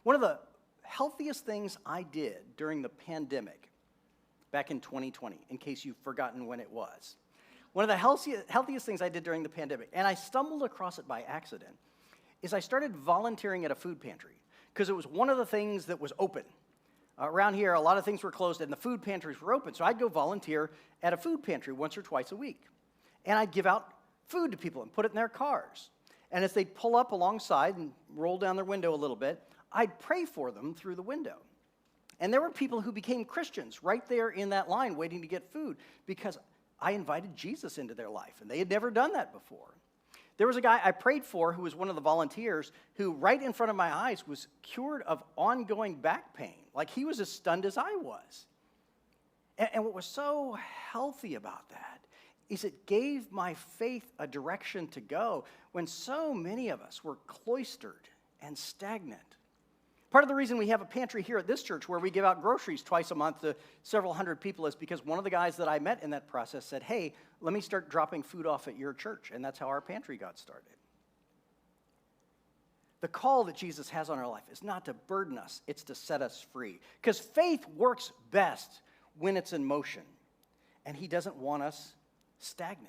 One of the healthiest things I did during the pandemic back in 2020, in case you've forgotten when it was, one of the healthiest things I did during the pandemic, and I stumbled across it by accident, is I started volunteering at a food pantry because it was one of the things that was open. Around here, a lot of things were closed and the food pantries were open, so I'd go volunteer at a food pantry once or twice a week. And I'd give out food to people and put it in their cars. And as they'd pull up alongside and roll down their window a little bit, I'd pray for them through the window. And there were people who became Christians right there in that line waiting to get food because I invited Jesus into their life, and they had never done that before. There was a guy I prayed for who was one of the volunteers who right in front of my eyes was cured of ongoing back pain. Like he was as stunned as I was. And what was so healthy about that is it gave my faith a direction to go when so many of us were cloistered and stagnant. Part of the reason we have a pantry here at this church where we give out groceries twice a month to several hundred people is because one of the guys that I met in that process said, hey, let me start dropping food off at your church. And that's how our pantry got started. The call that Jesus has on our life is not to burden us, it's to set us free. Because faith works best when it's in motion. And he doesn't want us stagnant.